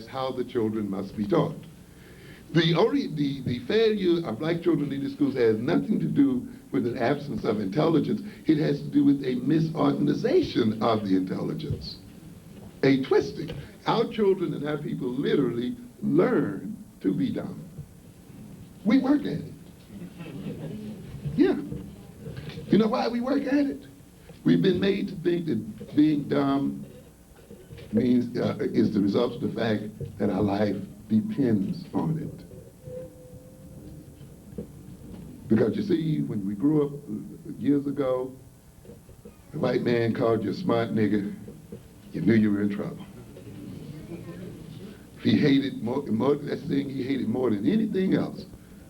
how the children must be taught. The failure of black children in these schools has nothing to do with an absence of intelligence. It has to do with a misorganization of the intelligence, a twisting. Our children and our people literally learn to be dumb. We work at it. Yeah. You know why we work at it? We've been made to think that being dumb means is the result of the fact that our life depends on it. Because you see, when we grew up years ago, the white man called you a smart nigger, you knew you were in trouble. If he hated more, that's the thing he hated more than anything else,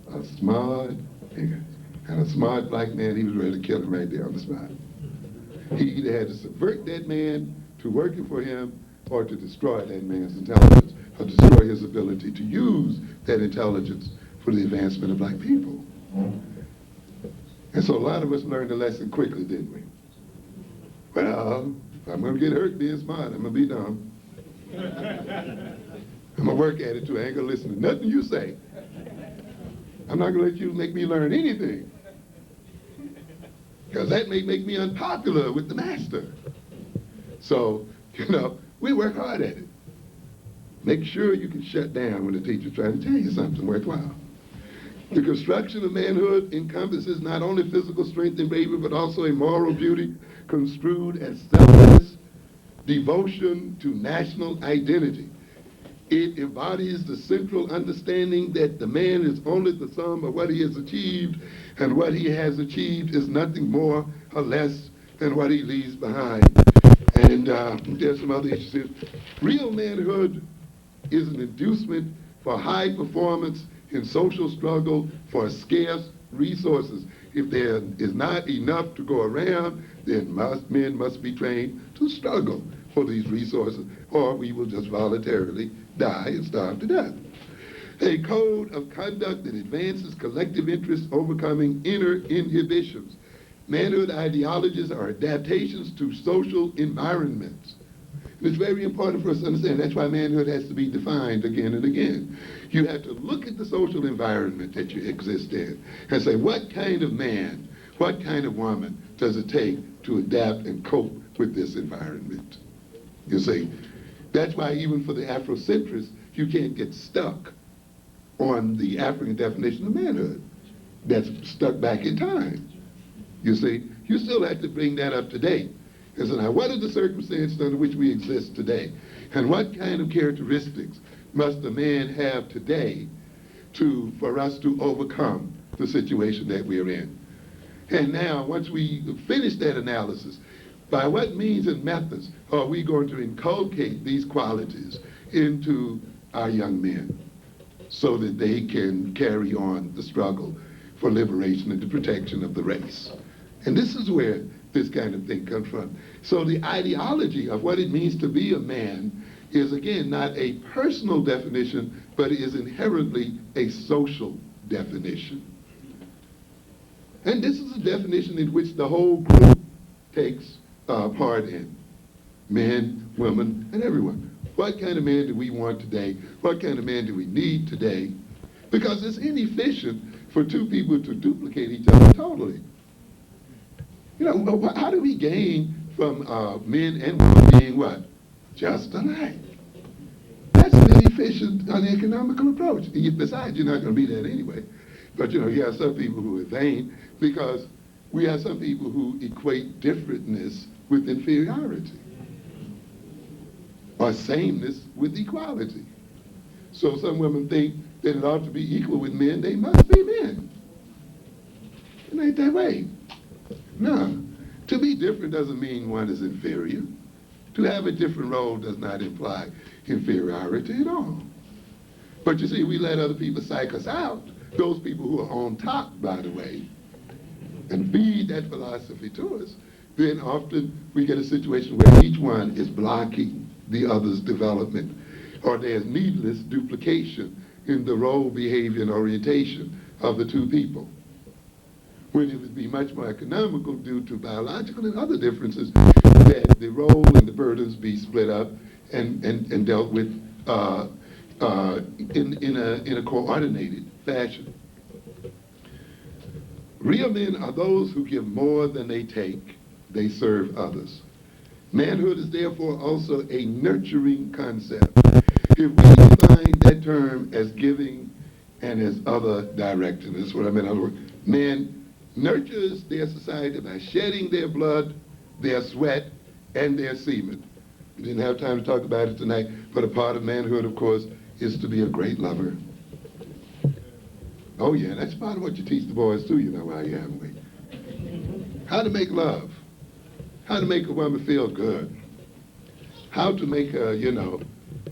a smart nigger. And a smart black man, he was ready to kill him right there on the spot. He either had to subvert that man to working for him or to destroy that man's intelligence or destroy his ability to use that intelligence for the advancement of black people. And so a lot of us learned the lesson quickly, didn't we? Well, if I'm going to get hurt being smart, I'm going to be dumb. I'm going to work at it too. I ain't going to listen to nothing you say. I'm not going to let you make me learn anything. Because that may make me unpopular with the master. So, we work hard at it. Make sure you can shut down when the teacher's trying to tell you something worthwhile. The construction of manhood encompasses not only physical strength and bravery, but also a moral beauty construed as selfless devotion to national identity. It embodies the central understanding that the man is only the sum of what he has achieved, and what he has achieved is nothing more or less than what he leaves behind. And there's some other issues. Real manhood is an inducement for high performance in social struggle for scarce resources. If there is not enough to go around, then men must be trained to struggle for these resources, or we will just voluntarily die and starve to death. A code of conduct that advances collective interests, overcoming inner inhibitions. Manhood ideologies are adaptations to social environments. And it's very important for us to understand. That's why manhood has to be defined again and again. You have to look at the social environment that you exist in and say, what kind of man, what kind of woman does it take to adapt and cope with this environment? You see, that's why even for the Afrocentrists, you can't get stuck on the African definition of manhood. That's stuck back in time. You see, you still have to bring that up to date. And so now, what are the circumstances under which we exist today? And what kind of characteristics must a man have today for us to overcome the situation that we're in? And now, once we finish that analysis, by what means and methods are we going to inculcate these qualities into our young men so that they can carry on the struggle for liberation and the protection of the race? And this is where this kind of thing comes from. So the ideology of what it means to be a man is, again, not a personal definition, but it is inherently a social definition. And this is a definition in which the whole group takes part in. Men, women, and everyone. What kind of man do we want today? What kind of man do we need today? Because it's inefficient for two people to duplicate each other totally. How do we gain from men and women being what? Just alike. That's an inefficient, uneconomical approach. Besides, you're not going to be that anyway. But, you have some people who are vain because we have some people who equate differentness with inferiority or sameness with equality. So some women think that it ought to be equal with men, they must be men. It ain't that way. No. To be different doesn't mean one is inferior. To have a different role does not imply inferiority at all. But you see, we let other people psych us out, those people who are on top, by the way, and feed that philosophy to us, then often we get a situation where each one is blocking the other's development, or there's needless duplication in the role, behavior, and orientation of the two people, when it would be much more economical due to biological and other differences that the role and the burdens be split up and dealt with uh, in a coordinated fashion. Real men are those who give more than they take. They serve others. Manhood is therefore also a nurturing concept. If we define that term as giving and as other direction, that's what I meant. In other words, man nurtures their society by shedding their blood, their sweat, and their semen. We didn't have time to talk about it tonight, but a part of manhood, of course, is to be a great lover. Oh yeah, that's part of what you teach the boys too, you know, while you're having weight. How to make love. How to make a woman feel good. How to make her, you know,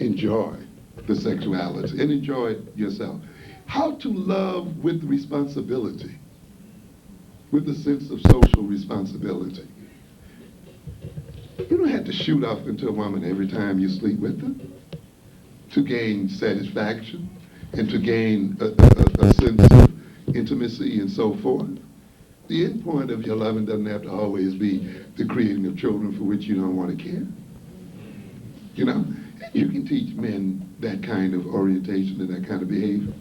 enjoy the sexuality and enjoy yourself. How to love with responsibility, with a sense of social responsibility. You don't have to shoot off into a woman every time you sleep with her to gain satisfaction and to gain a sense of intimacy and so forth. The end point of your loving doesn't have to always be the creating of children for which you don't want to care. You know, you can teach men that kind of orientation and that kind of behavior.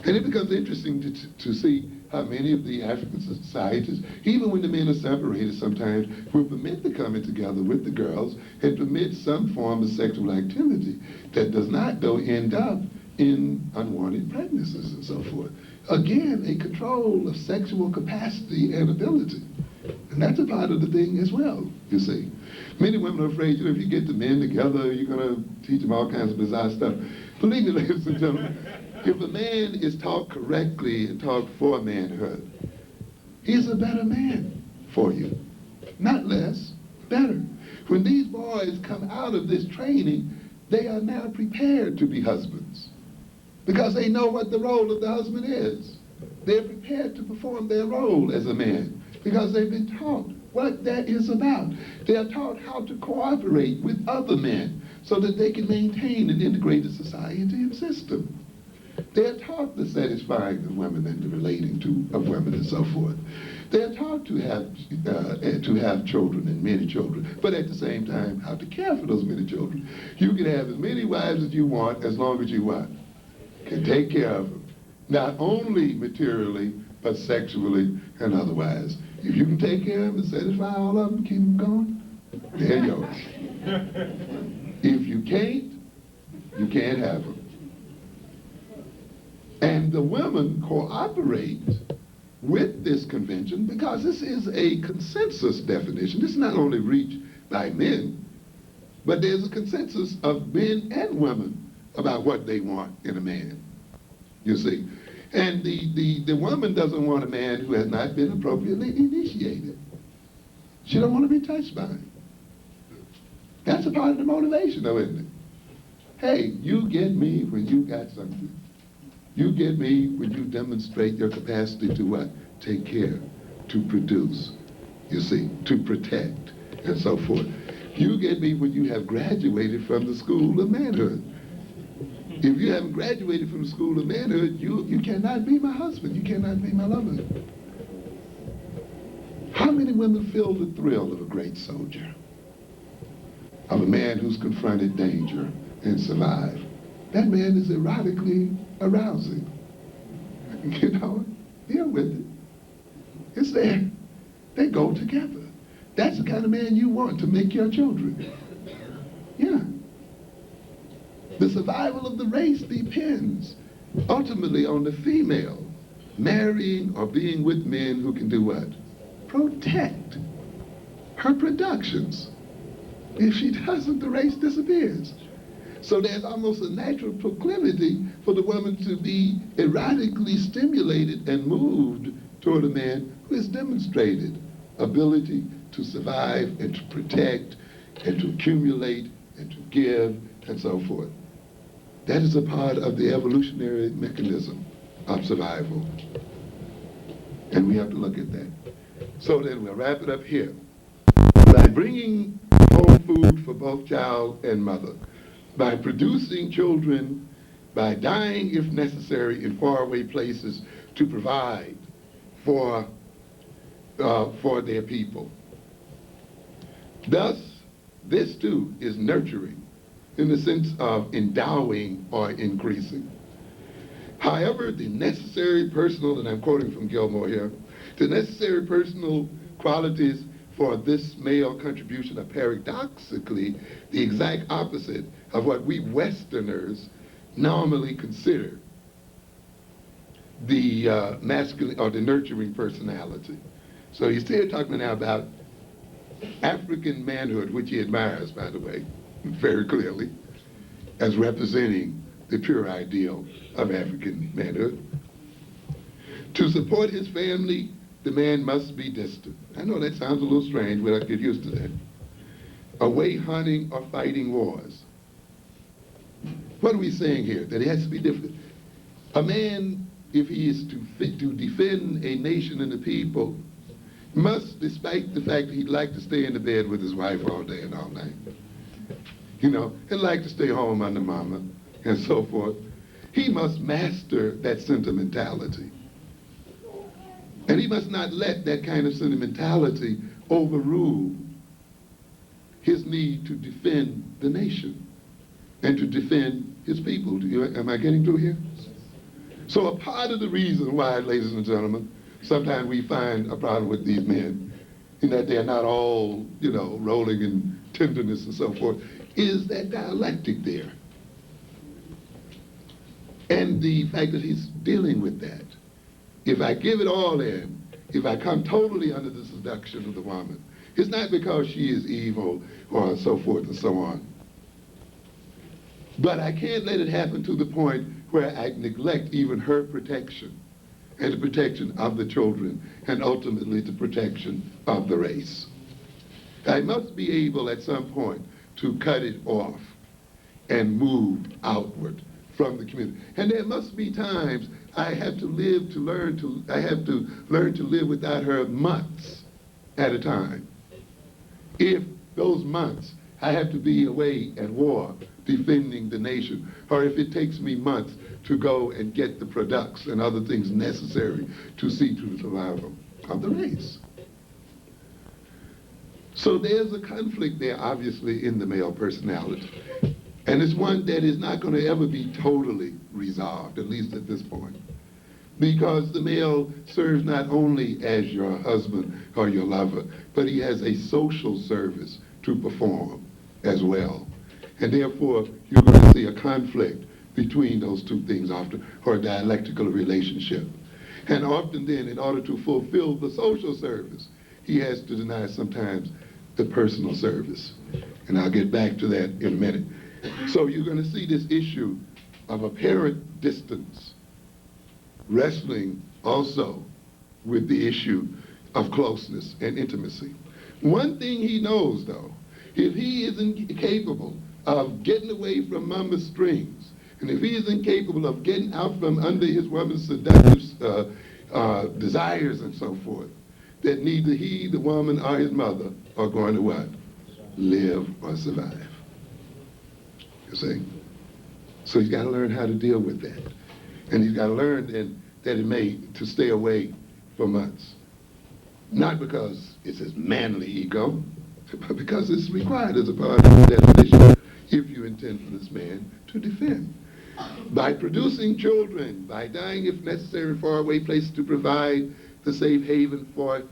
And it becomes interesting to see how many of the African societies, even when the men are separated sometimes, will permit the coming together with the girls and permit some form of sexual activity that does not, though, end up in unwanted pregnancies and so forth. Again, a control of sexual capacity and ability. And that's a part of the thing as well, you see. Many women are afraid, you know, if you get the men together, you're going to teach them all kinds of bizarre stuff. Believe me, ladies and gentlemen, if a man is taught correctly and taught for manhood, he's a better man for you. Not less, better. When these boys come out of this training, they are now prepared to be husbands because they know what the role of the husband is. They're prepared to perform their role as a man because they've been taught what that is about. They are taught how to cooperate with other men so that they can maintain an integrated society and system. They are taught the satisfying of women and the relating to of women and so forth. They are taught to have children and many children, but at the same time, how to care for those many children. You can have as many wives as you want, as long as you want. Can take care of them, not only materially, but sexually and otherwise. If you can take care of them and satisfy all of them, keep them going, they're yours. If you can't, you can't have them. And the women cooperate with this convention because this is a consensus definition. This is not only reached by men, but there's a consensus of men and women about what they want in a man, you see. And the woman doesn't want a man who has not been appropriately initiated. She don't want to be touched by him. That's a part of the motivation, though, isn't it? Hey, you get me when you got something. You get me when you demonstrate your capacity to what? Take care, to produce, you see, to protect, and so forth. You get me when you have graduated from the school of manhood. If you haven't graduated from the school of manhood, you cannot be my husband. You cannot be my lover. How many women feel the thrill of a great soldier? Of a man who's confronted danger and survived? That man is erotically arousing. You know, deal with it. It's there. They go together. That's the kind of man you want to make your children. Yeah. The survival of the race depends ultimately on the female marrying or being with men who can do what? Protect her productions. If she doesn't, the race disappears. So there's almost a natural proclivity for the woman to be erotically stimulated and moved toward a man who has demonstrated ability to survive and to protect and to accumulate and to give and so forth. That is a part of the evolutionary mechanism of survival. And we have to look at that. So then we'll wrap it up here. By bringing home food for both child and mother, by producing children, by dying if necessary in faraway places to provide for their people. Thus, this too is nurturing in the sense of endowing or increasing. However, the necessary personal, and I'm quoting from Gilmore here, the necessary personal qualities for this male contribution are paradoxically the exact opposite of what we Westerners normally consider the masculine or the nurturing personality. So he's here talking now about African manhood, which he admires, by the way, very clearly, as representing the pure ideal of African manhood. To support his family, the man must be distant. I know that sounds a little strange, but I get used to that. Away hunting or fighting wars. What are we saying here? That it has to be different. A man, if he is to defend a nation and a people, must, despite the fact that he'd like to stay in the bed with his wife all day and all night, he'd like to stay home under mama and so forth, he must master that sentimentality. And he must not let that kind of sentimentality overrule his need to defend the nation and to defend his people. Am I getting through here? So a part of the reason why, ladies and gentlemen, sometimes we find a problem with these men, in that they're not all, rolling in tenderness and so forth, is that dialectic there. And the fact that he's dealing with that. If I give it all in, if I come totally under the seduction of the woman, it's not because she is evil or so forth and so on. But I can't let it happen to the point where I neglect even her protection and the protection of the children and ultimately the protection of the race. I must be able at some point to cut it off and move outward from the community. And there must be times I have to learn to live without her months at a time. If those months I have to be away at war defending the nation, or if it takes me months to go and get the products and other things necessary to see to the survival of the race. So there's a conflict there, obviously, in the male personality. And it's one that is not going to ever be totally resolved, at least at this point. Because the male serves not only as your husband or your lover, but he has a social service to perform as well. And therefore, you're going to see a conflict between those two things often, or a dialectical relationship. And often then, in order to fulfill the social service, he has to deny sometimes the personal service. And I'll get back to that in a minute. So you're going to see this issue of apparent distance wrestling also with the issue of closeness and intimacy. One thing he knows, though, if he isn't capable of getting away from mama's strings, and if he isn't capable of getting out from under his woman's seductive desires and so forth, that neither he, the woman, or his mother are going to what? Live or survive. You see? So he's got to learn how to deal with that. And he's got to learn then that it may to stay away for months. Not because it's his manly ego, but because it's required as a part of the definition if you intend for this man to defend. By producing children, by dying if necessary in faraway places to provide the safe haven for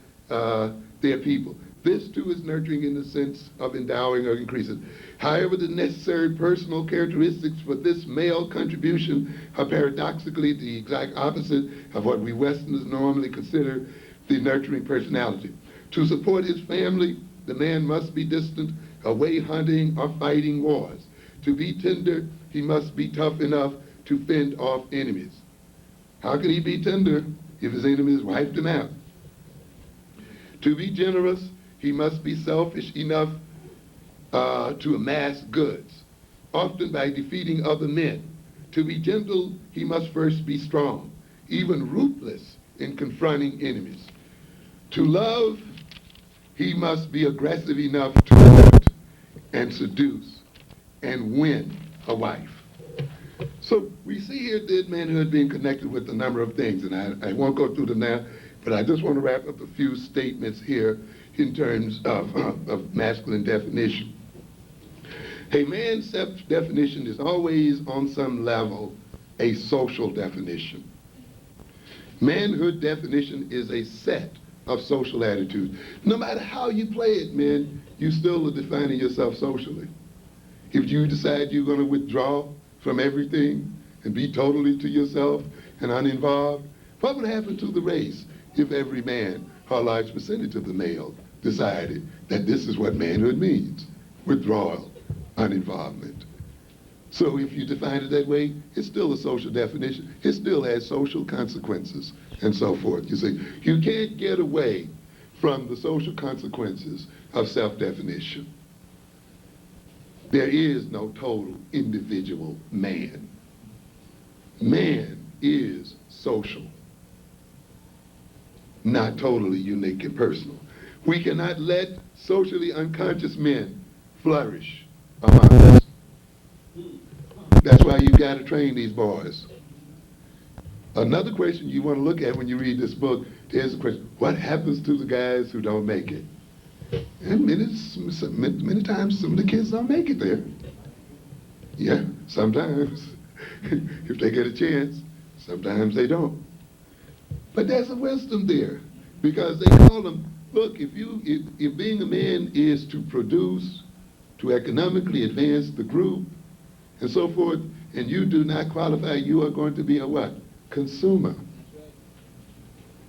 their people. This too is nurturing in the sense of endowing or increasing. However, the necessary personal characteristics for this male contribution are paradoxically the exact opposite of what we Westerners normally consider the nurturing personality. To support his family, the man must be distant, away hunting or fighting wars. To be tender, he must be tough enough to fend off enemies. How can he be tender if his enemies wiped him out? To be generous, he must be selfish enough to amass goods, often by defeating other men. To be gentle, he must first be strong, even ruthless in confronting enemies. To love, he must be aggressive enough to court and seduce and win a wife. So we see here dead manhood being connected with a number of things, and I won't go through them now, but I just want to wrap up a few statements here in terms of masculine definition. A man's self-definition is always on some level a social definition. Manhood definition is a set of social attitudes. No matter how you play it, man, you still are defining yourself socially. If you decide you're going to withdraw from everything and be totally to yourself and uninvolved, what would happen to the race if every man, or a large percentage of the male, decided that this is what manhood means? Withdrawal, uninvolvement. So if you define it that way, it's still a social definition. It still has social consequences and so forth. You see, you can't get away from the social consequences of self-definition. There is no total individual man. Man is social, not totally unique and personal. We cannot let socially unconscious men flourish among us. That's why you've got to train these boys. Another question you want to look at when you read this book is the question, what happens to the guys who don't make it? And many times some of the kids don't make it there. Yeah, sometimes. If they get a chance, sometimes they don't. But there's a wisdom there, because they call them, look, if being a man is to produce, to economically advance the group, and so forth, and you do not qualify, you are going to be a what? Consumer.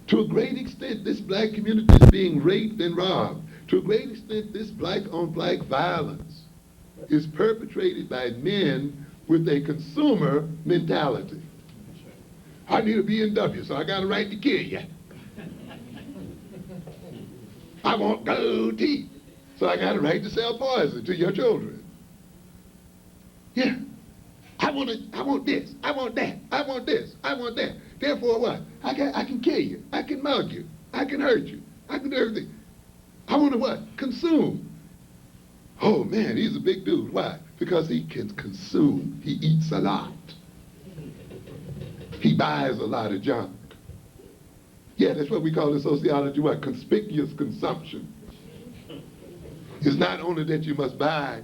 To a great extent, this black community is being raped and robbed. To a great extent, this black-on-black violence is perpetrated by men with a consumer mentality. I need a BMW, so I got a right to kill you. I want gold teeth, so I got a right to sell poison to your children. Yeah. I want this, I want that, I want this, I want that. Therefore what? I can kill you, I can mug you, I can hurt you, I can do everything. I want to what? Consume. Oh man, he's a big dude. Why? Because he can consume. He eats a lot. He buys a lot of junk. Yeah, that's what we call in sociology what? Conspicuous consumption. It's not only that you must buy,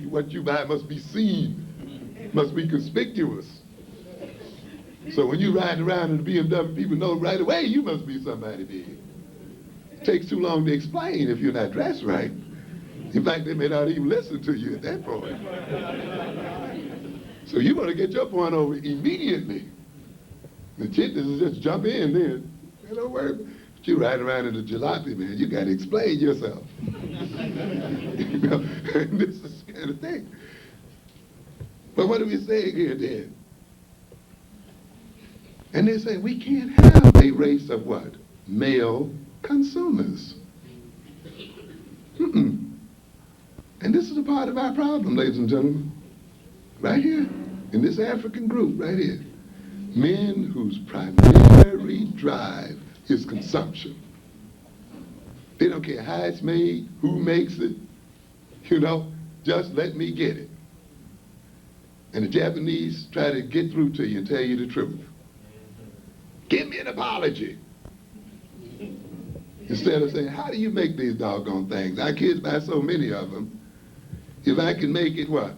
what you buy must be seen, must be conspicuous. So when you ride around in a BMW, people know right away you must be somebody big. It takes too long to explain if you're not dressed right. In fact, they may not even listen to you at that point. So you want to get your point over immediately. The chittas just jump in then. They don't worry. But you ride around in a jalopy, man, you got to explain yourself. You know, this is the kind of thing. But what are we saying here then? And they say we can't have a race of what? Male consumers. And this is a part of our problem, ladies and gentlemen. Right here, in this African group, right here. Men whose primary drive is consumption. They don't care how it's made, who makes it, you know, just let me get it. And the Japanese try to get through to you and tell you the truth. Give me an apology. Instead of saying, how do you make these doggone things? Our kids buy so many of them. If I can make it, what?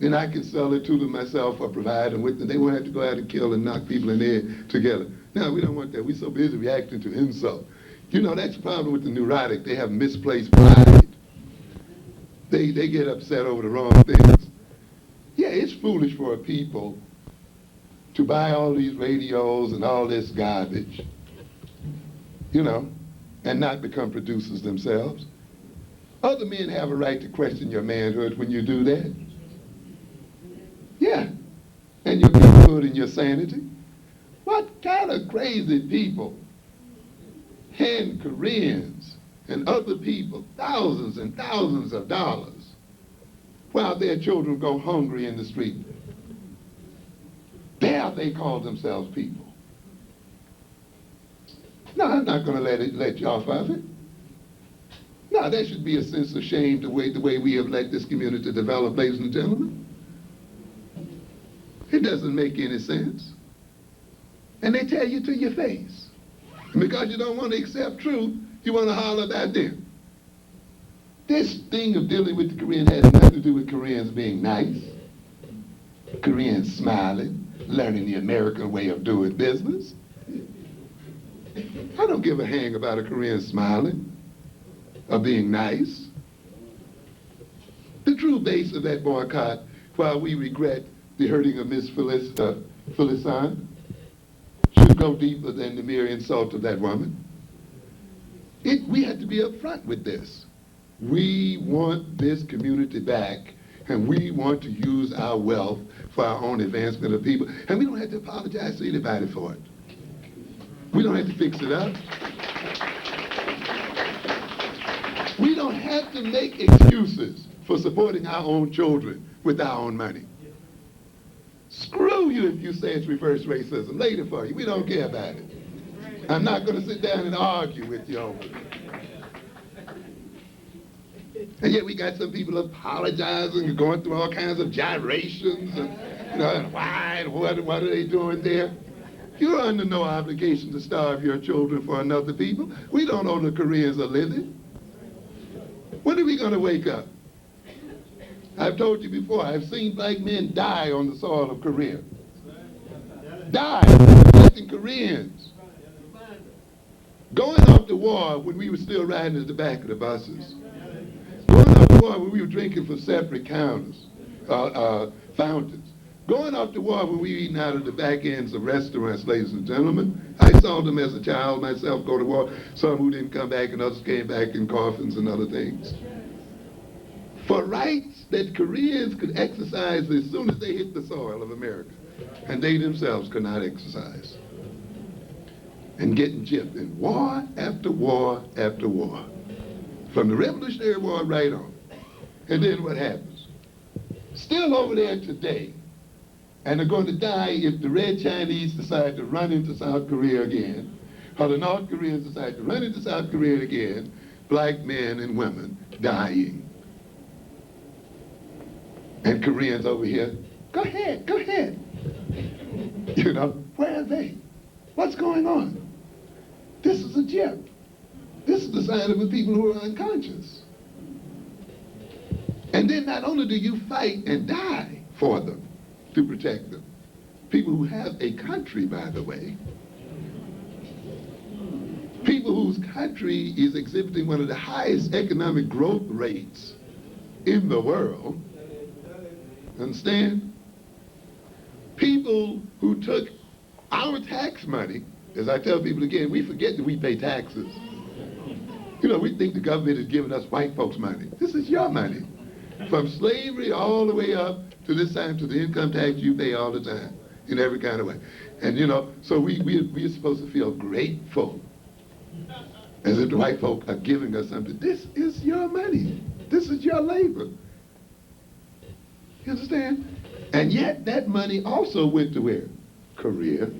Then I can sell it to them myself or provide them with them. They won't have to go out and kill and knock people in the head together. No, we don't want that. We're so busy reacting to insult. You know, that's the problem with the neurotic. They have misplaced pride. They get upset over the wrong things. Yeah, it's foolish for people to buy all these radios and all this garbage, you know, and not become producers themselves. Other men have a right to question your manhood when you do that. Yeah, and your manhood and your sanity. What kind of crazy people hand Koreans and other people thousands and thousands of dollars while their children go hungry in the street? Dare they call themselves people? No, I'm not going to let you off of it. No, there should be a sense of shame the way we have let this community develop, ladies and gentlemen. It doesn't make any sense. And they tell you to your face. And because you don't want to accept truth, you want to holler about them. This thing of dealing with the Korean has nothing nothing to do with Koreans being nice, Koreans smiling, learning the American way of doing business. I don't give a hang about a Korean smiling or being nice. The true base of that boycott, while we regret the hurting of Miss Felicien, should go deeper than the mere insult of that woman. We had to be upfront with this. We want this community back, and we want to use our wealth for our own advancement of people, and we don't have to apologize to anybody for it. We don't have to fix it up. We don't have to make excuses for supporting our own children with our own money. Screw you if you say it's reverse racism. Later for you. We don't care about it. I'm not going to sit down and argue with you over it. And yet we got some people apologizing and going through all kinds of gyrations and, and why and what are they doing there? You're under no obligation to starve your children for another people. We don't owe the Koreans a living. When are we going to wake up? I've told you before, I've seen black men die on the soil of Korea. Die protecting Koreans. Going off to war when we were still riding at the back of the buses. Going off to war when we were drinking from separate fountains. Going off to war when we were eating out of the back ends of restaurants, ladies and gentlemen. I saw them as a child myself go to war. Some who didn't come back and others came back in coffins and other things. For rights that Koreans could exercise as soon as they hit the soil of America, and they themselves could not exercise. And getting gypped in war after war after war. From the Revolutionary War right on. And then what happens? Still over there today, and they're going to die if the Red Chinese decide to run into South Korea again, or the North Koreans decide to run into South Korea again, black men and women dying. And Koreans over here, go ahead, go ahead. Where are they? What's going on? This is a jip. This is the sign of the people who are unconscious. And then not only do you fight and die for them, to protect them, people who have a country, by the way, people whose country is exhibiting one of the highest economic growth rates in the world, understand? People who took our tax money, as I tell people again, we forget that we pay taxes. We think the government is giving us white folks money. This is your money. From slavery all the way up to this time, to the income tax you pay all the time, in every kind of way. And so we're supposed to feel grateful, as if the white folk are giving us something. This is your money. This is your labor. You understand? And yet that money also went to where? Korea,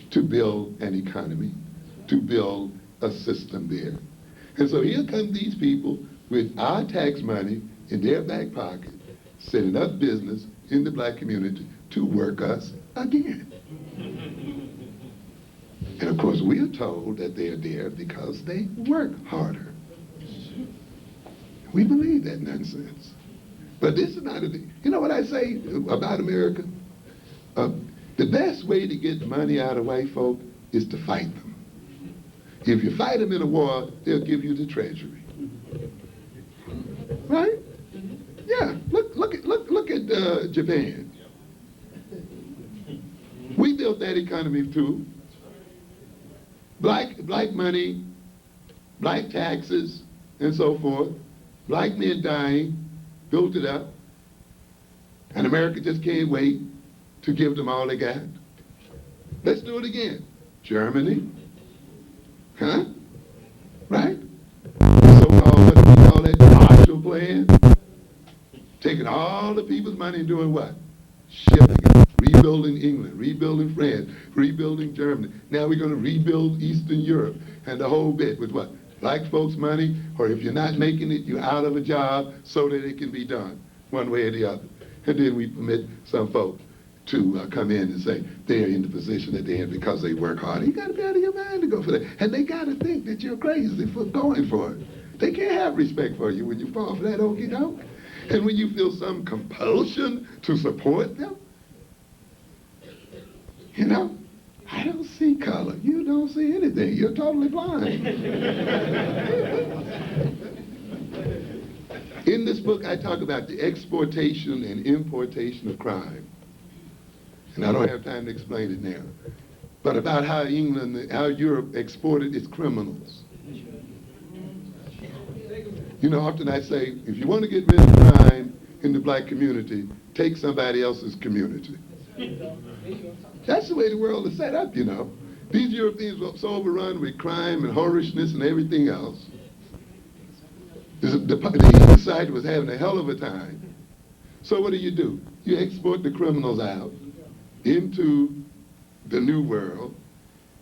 to build an economy, to build a system there. And so here come these people with our tax money in their back pocket, setting up business in the black community to work us again. And of course, we're told that they're there because they work harder. We believe that nonsense. But this is not you know what I say about America? The best way to get money out of white folk is to fight them. If you fight them in a war, they'll give you the treasury. Right? Yeah, look at Japan. We built that economy too. Black money, black taxes, and so forth. Black men dying, built it up. And America just can't wait to give them all they got. Let's do it again. Germany. Huh? Right? So-called, what do we call that? Marshall Plan. Taking all the people's money and doing what? Shipping it. Rebuilding England, rebuilding France, rebuilding Germany. Now we're going to rebuild Eastern Europe and the whole bit with what? Black folks' money, or if you're not making it, you're out of a job so that it can be done one way or the other. And then we permit some folks to come in and say they're in the position that they're in because they work hard. You got to be out of your mind to go for that. And they got to think that you're crazy for going for it. They can't have respect for you when you fall for that okey doke. And when you feel some compulsion to support them, you know, I don't see color. You don't see anything. You're totally blind. In this book, I talk about the exportation and importation of crime. And I don't have time to explain it now. But about how England, how Europe exported its criminals. You know, often I say, if you want to get rid of crime in the black community, take somebody else's community. That's the way the world is set up, you know. These Europeans were so overrun with crime and whorishness and everything else. The society was having a hell of a time. So what do? You export the criminals out into the new world,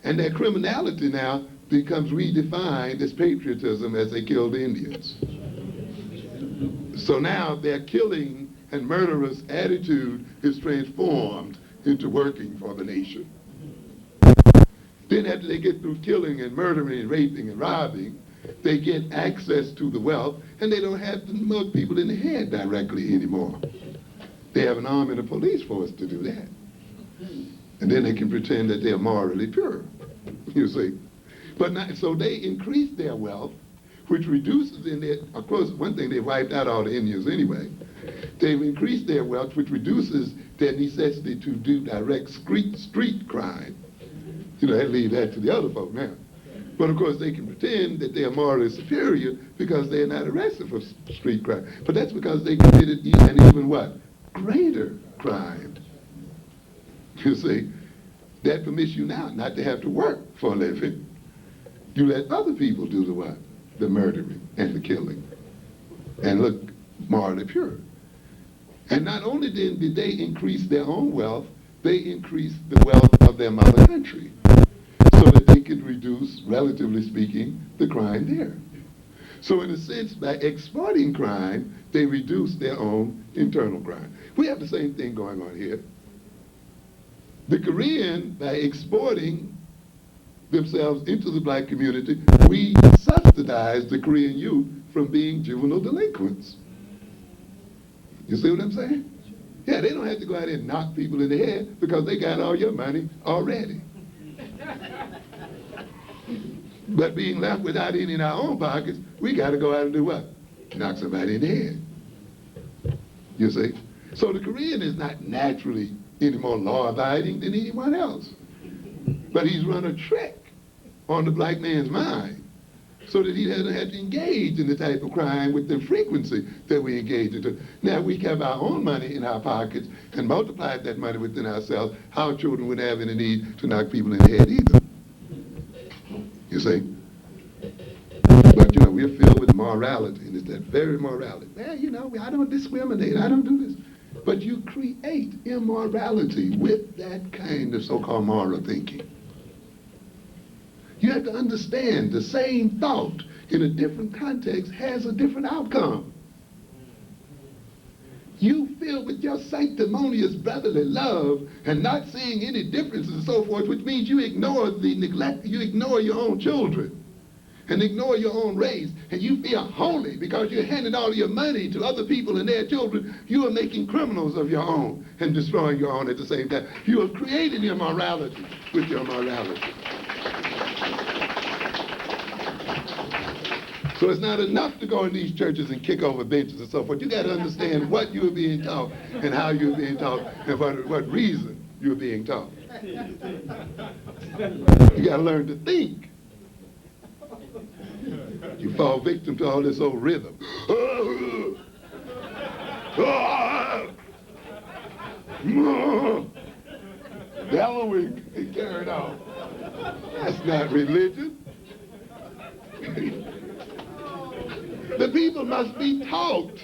and their criminality now becomes redefined as patriotism as they killed the Indians. So now their killing and murderous attitude is transformed into working for the nation. Then after they get through killing and murdering and raping and robbing, they get access to the wealth, and they don't have to mug people in the head directly anymore. They have an army and a police force to do that. And then they can pretend that they're morally pure, you see. But not, so they increase their wealth, which reduces in their, of course, one thing, they wiped out all the Indians anyway. They've increased their wealth, which reduces their necessity to do direct street crime. You know, they leave that to the other folk now. But of course, they can pretend that they are morally superior because they're not arrested for street crime. But that's because they committed an even what? Greater crime. You see, that permits you now not to have to work for a living. You let other people do the what? The murdering and the killing. And look morally pure. And not only then did they increase their own wealth, they increased the wealth of their mother country so that they could reduce, relatively speaking, the crime there. So in a sense, by exporting crime, they reduce their own internal crime. We have the same thing going on here. The Korean, by exporting themselves into the black community, we subsidize the Korean youth from being juvenile delinquents. You see what I'm saying? Yeah, they don't have to go out and knock people in the head because they got all your money already. But being left without any in our own pockets, we got to go out and do what? Knock somebody in the head. You see? So the Korean is not naturally any more law-abiding than anyone else. But he's run a trick on the black man's mind so that he doesn't have to engage in the type of crime with the frequency that we engage in. Now, if we kept our own money in our pockets and multiplied that money within ourselves, our children wouldn't have any need to knock people in the head either. You see? But, you know, we're filled with morality, and it's that very morality. Well, you know, I don't discriminate, I don't do this. But you create immorality with that kind of so-called moral thinking. You have to understand the same thought in a different context has a different outcome. You filled with your sanctimonious brotherly love and not seeing any differences and so forth, which means you ignore the neglect, you ignore your own children and ignore your own race, and you feel holy because you're handing all your money to other people and their children. You are making criminals of your own and destroying your own at the same time. You are creating immorality with your morality. So it's not enough to go in these churches and kick over benches and so forth. You got to understand what you're being taught and how you're being taught and for what reason you're being taught. You got to learn to think. You fall victim to all this old rhythm. Bellowing and carried on. That's not religion. The people must be taught.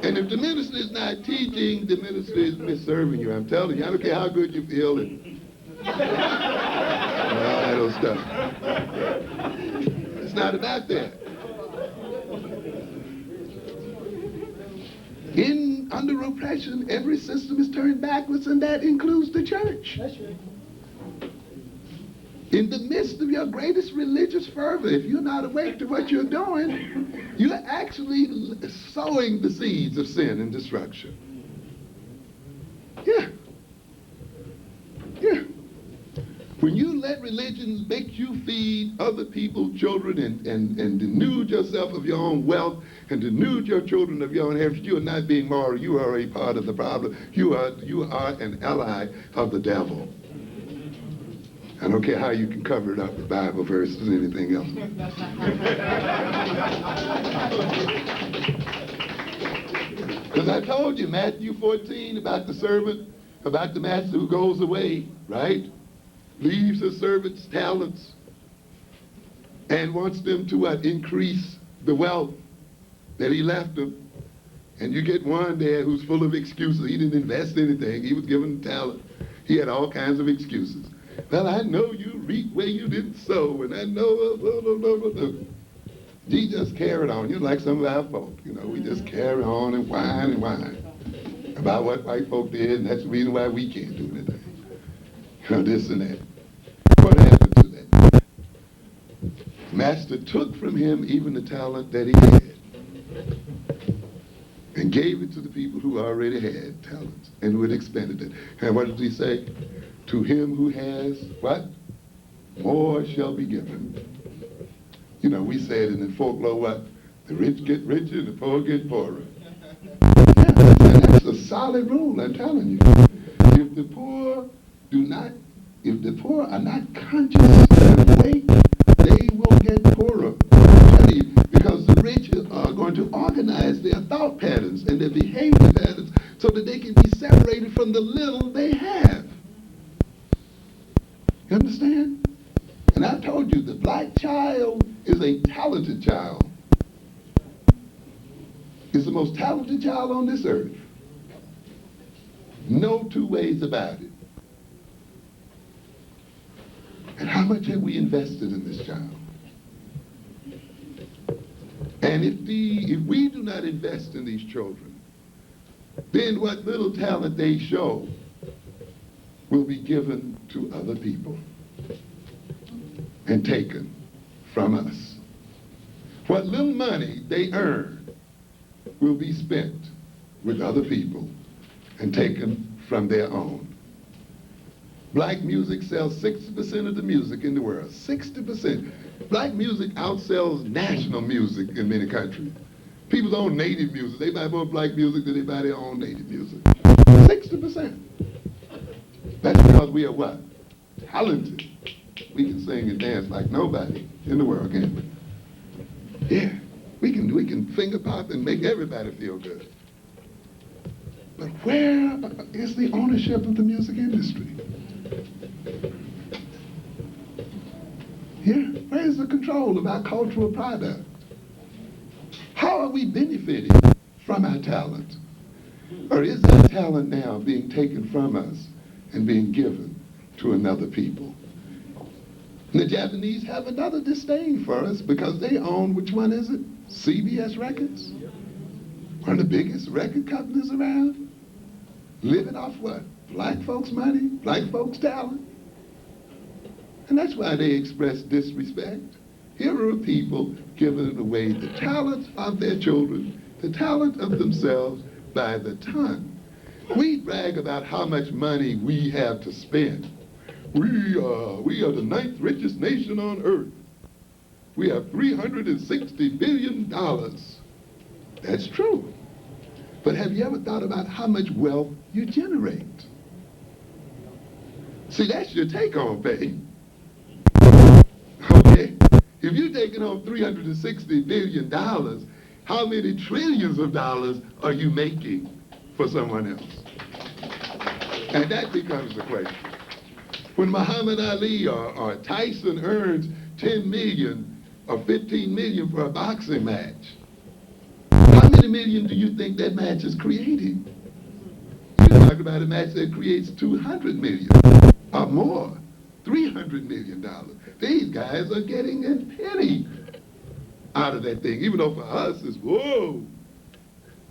And if the minister is not teaching, the minister is misserving you. I'm telling you, I don't care how good you feel and all that old stuff. It's not about that. Under oppression, every system is turned backwards, and that includes the church. That's right. In the midst of your greatest religious fervor, if you're not awake to what you're doing, you're actually sowing the seeds of sin and destruction. Yeah. Yeah. When you let religion make you feed other people's children and denude yourself of your own wealth and denude your children of your own heritage, you are not being moral. You are a part of the problem. You are an ally of the devil. I don't care how you can cover it up with Bible verses or anything else. Because I told you, Matthew 14, about the servant, about the master who goes away, right? Leaves his servants talents and wants them to what? Increase the wealth that he left them. And you get one there who's full of excuses. He didn't invest anything. He was given talent. He had all kinds of excuses. Well, I know you reap where you didn't sow, and I know, He just carried on. You know, like some of our folk, we just carry on and whine about what white folk did, and that's the reason why we can't do anything. This and that. What happened to that? Master took from him even the talent that he had and gave it to the people who already had talents and who had expended it. And what did he say? To him who has, what? More shall be given. We say it in the folklore, what? The rich get richer and the poor get poorer. Yeah, that's a solid rule, I'm telling you. If the poor are not conscious and awake, they will get poorer. I tell you, because the rich are going to organize their thought patterns and their behavior patterns so that they can be separated from the little they have. You understand? And I told you, the black child is a talented child. It's the most talented child on this earth. No two ways about it. And how much have we invested in this child? And if we do not invest in these children, then what little talent they show will be given to other people and taken from us. What little money they earn will be spent with other people and taken from their own. Black music sells 60% of the music in the world. 60%. Black music outsells national music in many countries. People's own native music. They buy more black music than they buy their own native music. 60%. That's because we are what? Talented. We can sing and dance like nobody in the world can. Yeah, we can finger pop and make everybody feel good. But where is the ownership of the music industry? Yeah, where is the control of our cultural product? How are we benefiting from our talent? Or is our talent now being taken from us and being given to another people? And the Japanese have another disdain for us because they own, which one is it? CBS Records? One of the biggest record companies around. Living off what? Black folks' money, black folks' talent. And that's why they express disrespect. Here are people giving away the talent of their children, the talent of themselves by the ton. We brag about how much money we have to spend. We are the 9th richest nation on earth. We have $360 billion. That's true. But have you ever thought about how much wealth you generate? See, that's your take-home pay. Okay? If you're taking home $360 billion, how many trillions of dollars are you making for someone else? And that becomes the question. When Muhammad Ali or Tyson earns 10 million or 15 million for a boxing match, how many million do you think that match is creating? You talk about a match that creates 200 million or more, $300 million. These guys are getting a penny out of that thing, even though for us it's, whoa,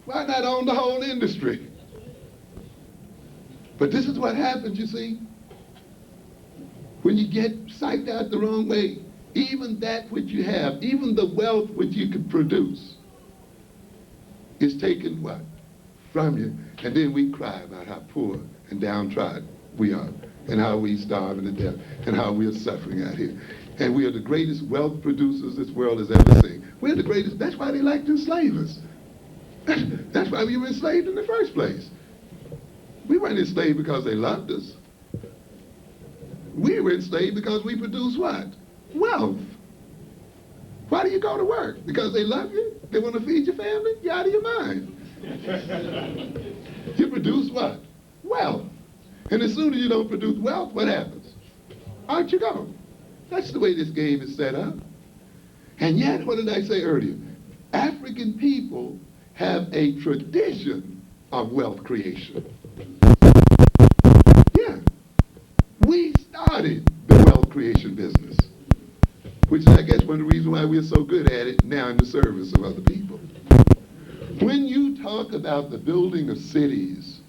why not own the whole industry? But this is what happens, you see. When you get psyched out the wrong way, even that which you have, even the wealth which you could produce, is taken what? From you. And then we cry about how poor and downtrodden we are, and how we starving to death, and how we are suffering out here. And we are the greatest wealth producers this world has ever seen. We're the greatest. That's why they like to enslave us. That's why we were enslaved in the first place. We weren't enslaved because they loved us. We were enslaved because we produce what? Wealth. Why do you go to work? Because they love you? They want to feed your family? You're out of your mind. You produce what? Wealth. And as soon as you don't produce wealth, what happens? Out you go. That's the way this game is set up. And yet, what did I say earlier? African people have a tradition of wealth creation. Yeah. We started the wealth creation business, which is, I guess, one of the reasons why we're so good at it now in the service of other people. When you talk about the building of cities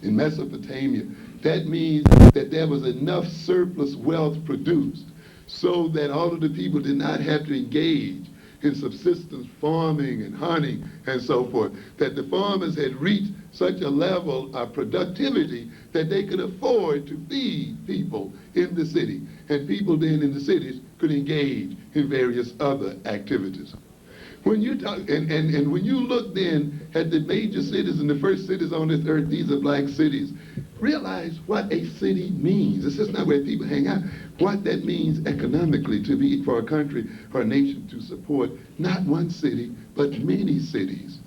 in Mesopotamia, that means that there was enough surplus wealth produced so that all of the people did not have to engage in subsistence farming and hunting and so forth, that the farmers had reached such a level of productivity that they could afford to feed people in the city, and people then in the cities could engage in various other activities. When you talk, and when you look then at the major cities and the first cities on this earth, these are black cities, realize what a city means. It's just not where people hang out. What that means economically to be for a country or a nation to support not one city, but many cities.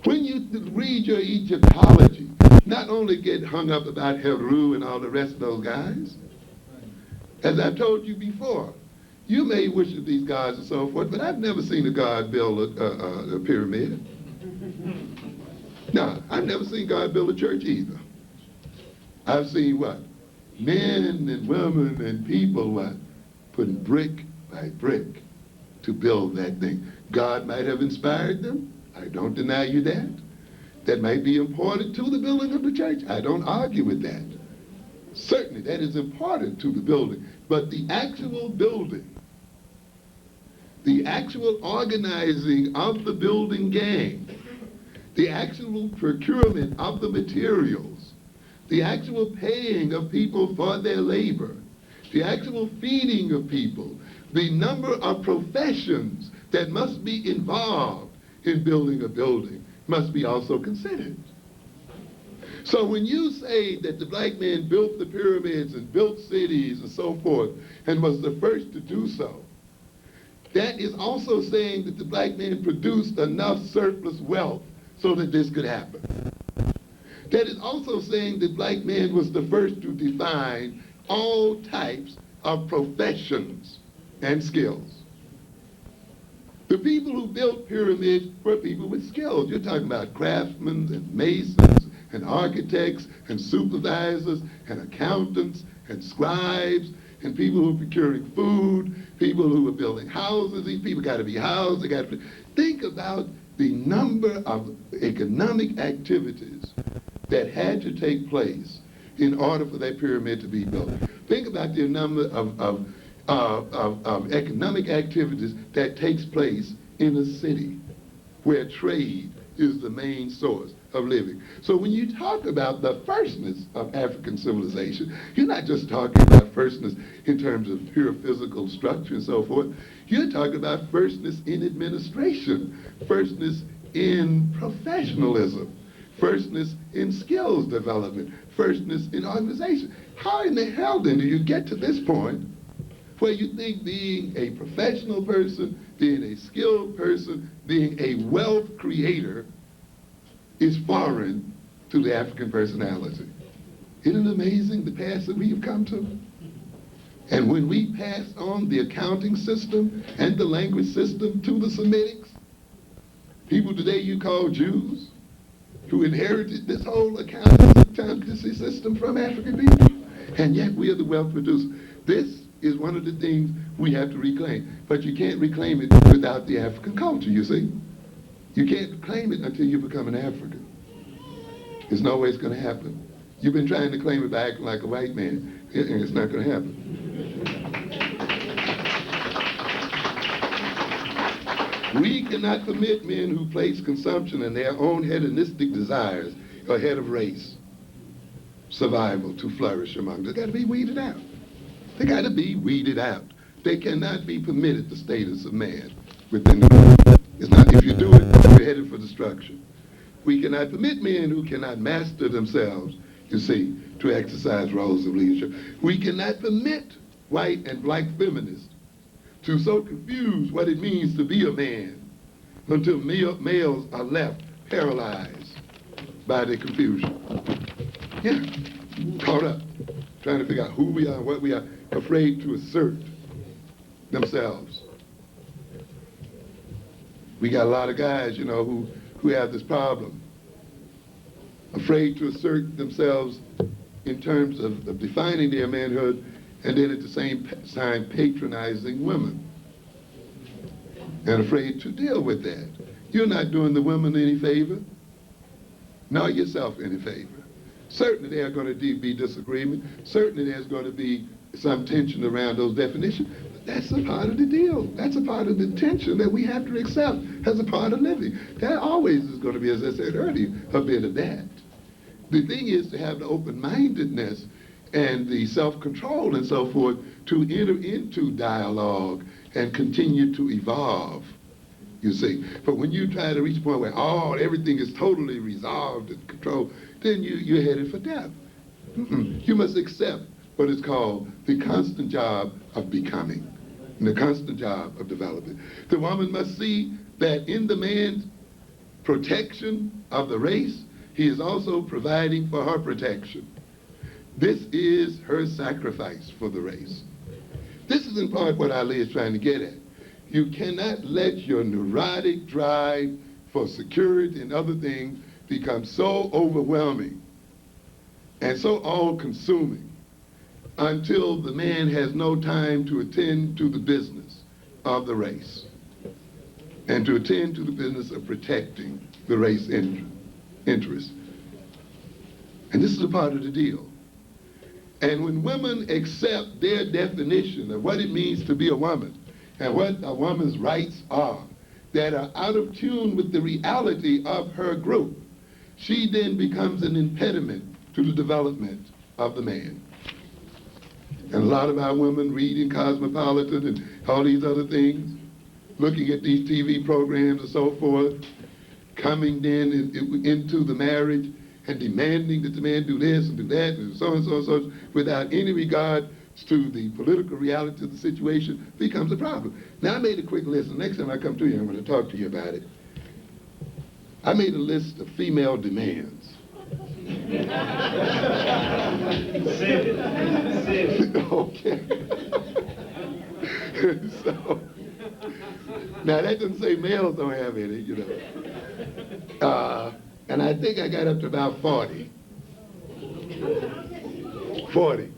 When you read your Egyptology, not only get hung up about Heru and all the rest of those guys, as I've told you before, you may worship these gods and so forth, but I've never seen a god build a pyramid. No, I've never seen God build a church either. I've seen what? Men and women and people what? Putting brick by brick to build that thing. God might have inspired them. I don't deny you that. That might be important to the building of the church. I don't argue with that. Certainly that is important to the building. But the actual building, the actual organizing of the building gang, the actual procurement of the materials, the actual paying of people for their labor, the actual feeding of people, the number of professions that must be involved in building a building must be also considered. So when you say that the black man built the pyramids and built cities and so forth and was the first to do so, that is also saying that the black man produced enough surplus wealth so that this could happen. That is also saying that black man was the first to define all types of professions and skills. The people who built pyramids were people with skills. You're talking about craftsmen and masons and architects and supervisors and accountants and scribes and people who are procuring food, people who are building houses. These people got to be housed. They got to think about the number of economic activities that had to take place in order for that pyramid to be built. Think about the number of economic activities that takes place in a city where trade is the main source of living. So when you talk about the firstness of African civilization, you're not just talking about firstness in terms of pure physical structure and so forth. You're talking about firstness in administration, firstness in professionalism, firstness in skills development, firstness in organization. How in the hell then do you get to this point where you think being a professional person, being a skilled person, being a wealth creator is foreign to the African personality? Isn't it amazing the path that we have come to? And when we pass on the accounting system and the language system to the Semitics, people today you call Jews, who inherited this whole accountancy system from African people, and yet we are the wealth producers. This is one of the things we have to reclaim. But you can't reclaim it without the African culture, you see. You can't claim it until you become an African. There's no way it's going to happen. You've been trying to claim it by acting like a white man, and it's not going to happen. We cannot permit men who place consumption and their own hedonistic desires ahead of race survival to flourish among them. They got to be weeded out. They got to be weeded out. They cannot be permitted the status of man within the group. It's not, if you do it, you're headed for destruction. We cannot permit men who cannot master themselves, you see, to exercise roles of leadership. We cannot permit white and black feminists to so confuse what it means to be a man until males are left paralyzed by the confusion. Yeah, caught up, trying to figure out who we are, what we are, afraid to assert themselves. We got a lot of guys, you know, who have this problem, afraid to assert themselves in terms of defining their manhood, and then at the same time patronizing women, and afraid to deal with that. You're not doing the women any favor, nor yourself any favor. Certainly there are going to be disagreement. Certainly there's going to be some tension around those definitions. But that's a part of the deal. That's a part of the tension that we have to accept as a part of living. There always is going to be, as I said earlier, a bit of that. The thing is to have the open-mindedness and the self-control and so forth to enter into dialogue and continue to evolve, you see. But when you try to reach a point where, everything is totally resolved and controlled, then you're headed for death. You must accept what is called the constant job of becoming, and the constant job of development. The woman must see that in the man's protection of the race, he is also providing for her protection. This is her sacrifice for the race. This is in part what Ali is trying to get at. You cannot let your neurotic drive for security and other things become so overwhelming and so all-consuming until the man has no time to attend to the business of the race and to attend to the business of protecting the race interest. And this is a part of the deal. And when women accept their definition of what it means to be a woman and what a woman's rights are that are out of tune with the reality of her group, she then becomes an impediment to the development of the man. And a lot of our women reading Cosmopolitan and all these other things, looking at these TV programs and so forth, coming then into the marriage and demanding that the man do this and do that and so and so and so, without any regard to the political reality of the situation, becomes a problem. Now, I made a quick list, and next time I come to you, I'm going to talk to you about it. I made a list of female demands. Okay. So, now that doesn't say males don't have any, you know. And I think I got up to about 40. 40.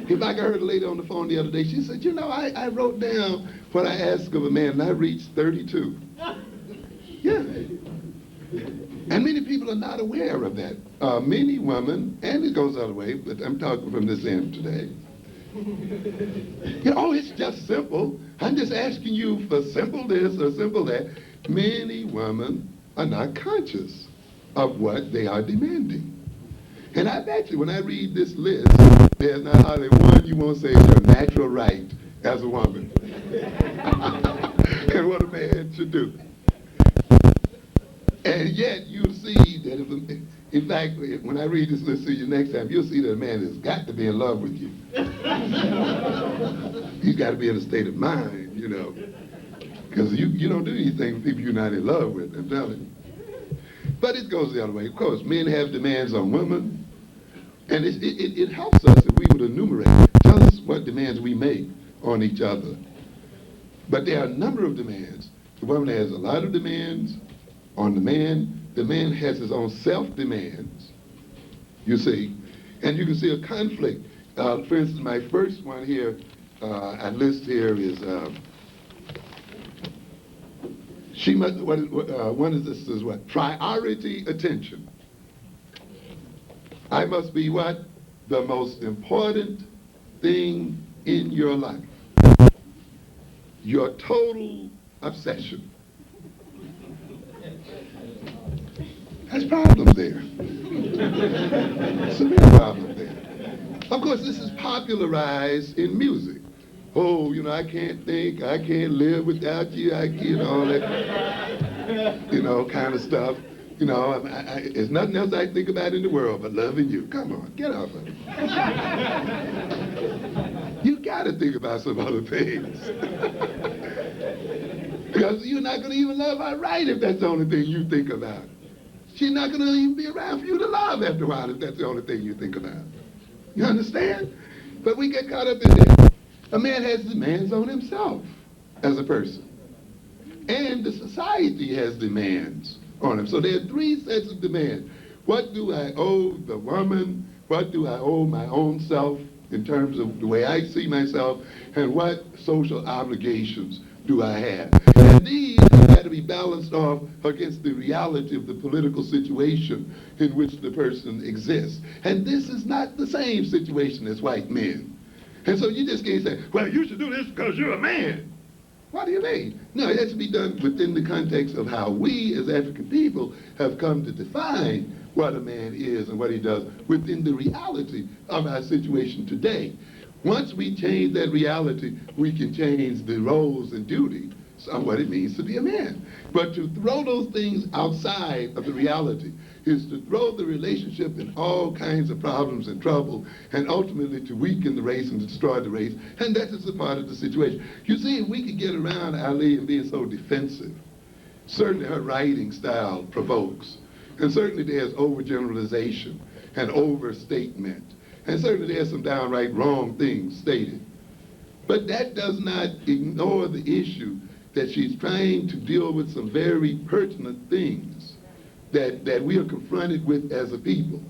In fact, I heard a lady on the phone the other day, she said, you know, I wrote down what I asked of a man, and I reached 32. Yeah. And many people are not aware of that. Many women, and it goes the other way, but I'm talking from this end today. You know, it's just simple. I'm just asking you for simple this or simple that. Many women are not conscious of what they are demanding. And I bet you when I read this list, there's not hardly one you won't say is your natural right as a woman. And what a man should do. And yet you'll see that if, in fact, when I read this list to you next time, you'll see that a man has got to be in love with you. He's got to be in a state of mind, you know. Because you don't do anything with people you're not in love with, I'm telling you. But it goes the other way. Of course, men have demands on women, and it helps us if we would enumerate, tell us what demands we make on each other. But there are a number of demands. The woman has a lot of demands on the man. The man has his own self-demands, you see. And you can see a conflict. For instance, my first one here, I list here is, she must, one is this is what? Priority attention. I must be what? The most important thing in your life. Your total obsession. There's problems there. Severe problems there. Of course, this is popularized in music. Oh, I can't think, I can't live without you, all that, kind of stuff. There's nothing else I think about in the world but loving you. Come on, get off of it. You got to think about some other things. Because you're not going to even love her right if that's the only thing you think about. She's not going to even be around for you to love after a while if that's the only thing you think about. You understand? But we get caught up in that. A man has demands on himself as a person. And the society has demands on him. So there are three sets of demands. What do I owe the woman? What do I owe my own self in terms of the way I see myself? And what social obligations do I have? And these have to be balanced off against the reality of the political situation in which the person exists. And this is not the same situation as white men. And so you just can't say, well, you should do this because you're a man. What do you mean? No, it has to be done within the context of how we as African people have come to define what a man is and what he does within the reality of our situation today. Once we change that reality, we can change the roles and duties of what it means to be a man. But to throw those things outside of the reality is to throw the relationship in all kinds of problems and trouble, and ultimately to weaken the race and destroy the race. And that is a part of the situation. You see, if we could get around Ali and being so defensive, certainly her writing style provokes. And certainly there's overgeneralization and overstatement. And certainly there's some downright wrong things stated. But that does not ignore the issue that she's trying to deal with some very pertinent things that we are confronted with as a people.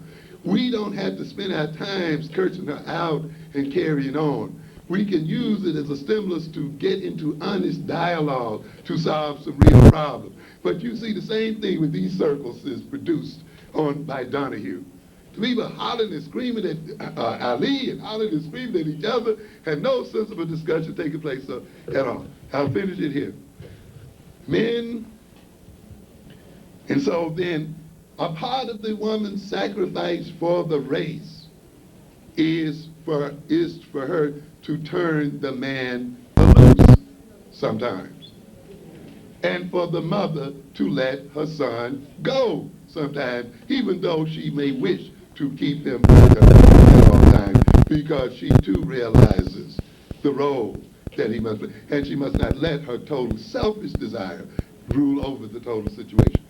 We don't have to spend our time cursing her out and carrying on. We can use it as a stimulus to get into honest dialogue to solve some real problems. But you see the same thing with these circles is produced by Donahue. People hollering and screaming at Ali and hollering and screaming at each other, and no sensible discussion taking place at all. I'll finish it here. Men, and so then a part of the woman's sacrifice for the race is for her to turn the man loose sometimes, and for the mother to let her son go sometimes, even though she may wish to keep him at all times, because she too realizes the role that he must play, and she must not let her total selfish desire rule over the total situation.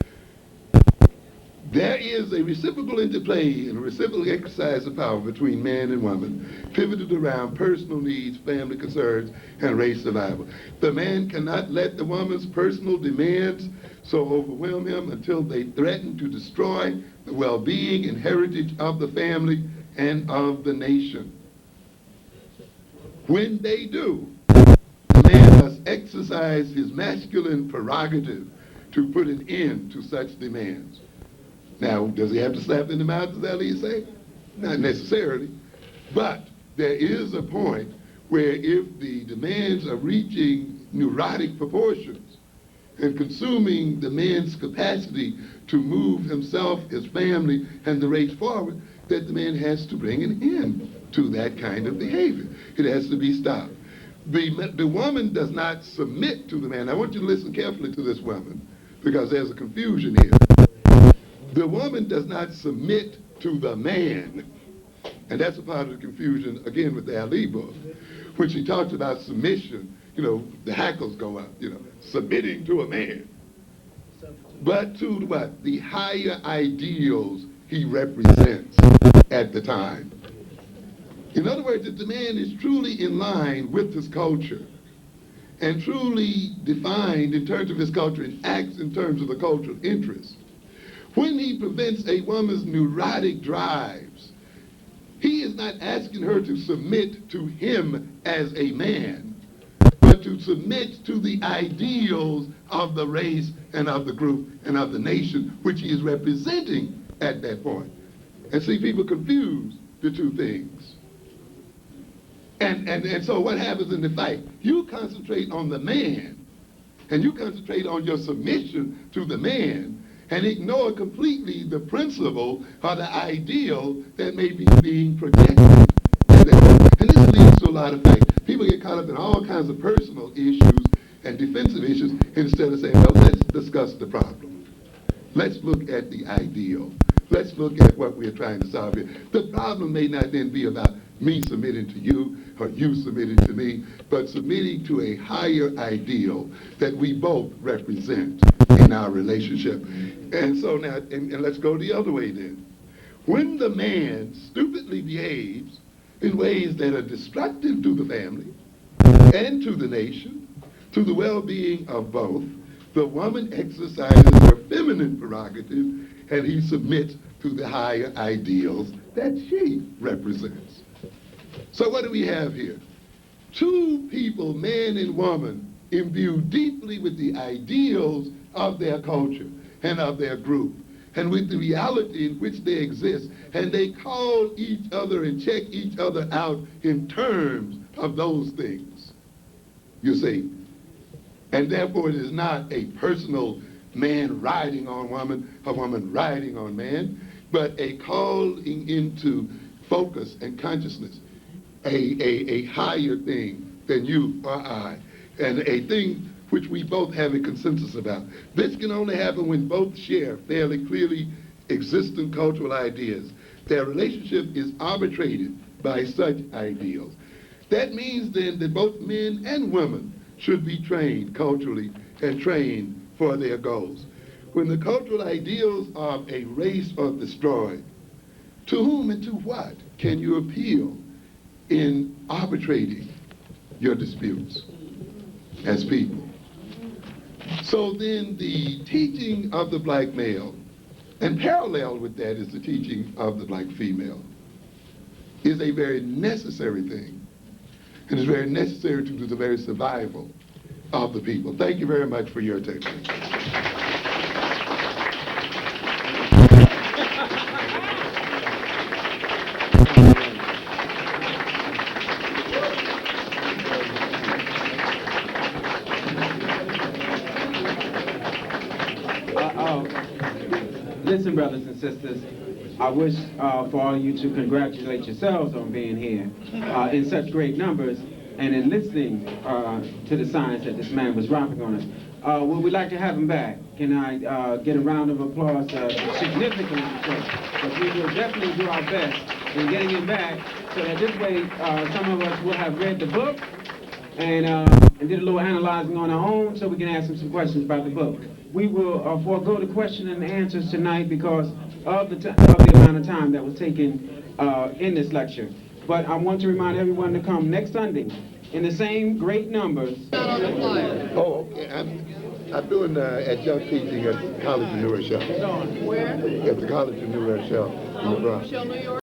There is a reciprocal interplay and a reciprocal exercise of power between man and woman, pivoted around personal needs, family concerns, and race survival. The man cannot let the woman's personal demands so overwhelm him until they threaten to destroy the well-being and heritage of the family and of the nation. When they do, the man must exercise his masculine prerogative to put an end to such demands. Now, does he have to slap in the mouth, as Ali say? Not necessarily. But there is a point where if the demands are reaching neurotic proportions and consuming the man's capacity to move himself, his family, and the race forward, that the man has to bring an end to that kind of behavior. It has to be stopped. The woman does not submit to the man. I want you to listen carefully to this woman, because there's a confusion here. The woman does not submit to the man. And that's a part of the confusion, again, with the Ali book. When she talks about submission, the hackles go up, submitting to a man. But to what? The higher ideals he represents at the time. In other words, if the man is truly in line with his culture and truly defined in terms of his culture and acts in terms of the cultural interest, when he prevents a woman's neurotic drives, he is not asking her to submit to him as a man, but to submit to the ideals of the race and of the group and of the nation which he is representing at that point. And see, people confuse the two things. And so what happens in the fight? You concentrate on the man, and you concentrate on your submission to the man, and ignore completely the principle or the ideal that may be being projected. And this leads to a lot of fights. People get caught up in all kinds of personal issues and defensive issues instead of saying, well, let's discuss the problem. Let's look at the ideal. Let's look at what we're trying to solve here. The problem may not then be about me submitting to you or you submitting to me, but submitting to a higher ideal that we both represent in our relationship. And so now, and let's go the other way then. When the man stupidly behaves in ways that are destructive to the family and to the nation, to the well-being of both, the woman exercises her feminine prerogative and he submits to the higher ideals that she represents. So what do we have here? Two people, man and woman, imbued deeply with the ideals of their culture and of their group, and with the reality in which they exist, and they call each other and check each other out in terms of those things, you see. And therefore it is not a personal man riding on woman, a woman riding on man, but a calling into focus and consciousness, a higher thing than you or I, and a thing which we both have a consensus about. This can only happen when both share fairly clearly existing cultural ideas. Their relationship is arbitrated by such ideals. That means then that both men and women should be trained culturally and trained for their goals. When the cultural ideals of a race are destroyed, to whom and to what can you appeal in arbitrating your disputes as people? So then the teaching of the black male, and parallel with that is the teaching of the black female, is a very necessary thing. It is very necessary to the very survival of the people. Thank you very much for your attention. Listen, brothers and sisters, I wish for all of you to congratulate yourselves on being here in such great numbers and in listening to the science that this man was dropping on us. Would we like to have him back? Can I get a round of applause significantly so? But we will definitely do our best in getting him back so that this way some of us will have read the book and did a little analyzing on our own so we can ask him some questions about the book. We will forego the question and answers tonight because of the amount of time that was taken in this lecture. But I want to remind everyone to come next Sunday in the same great numbers. Oh, okay. I'm doing adjunct teaching at the College of New Rochelle. Where? At the College of New Rochelle in the Bronx. New York.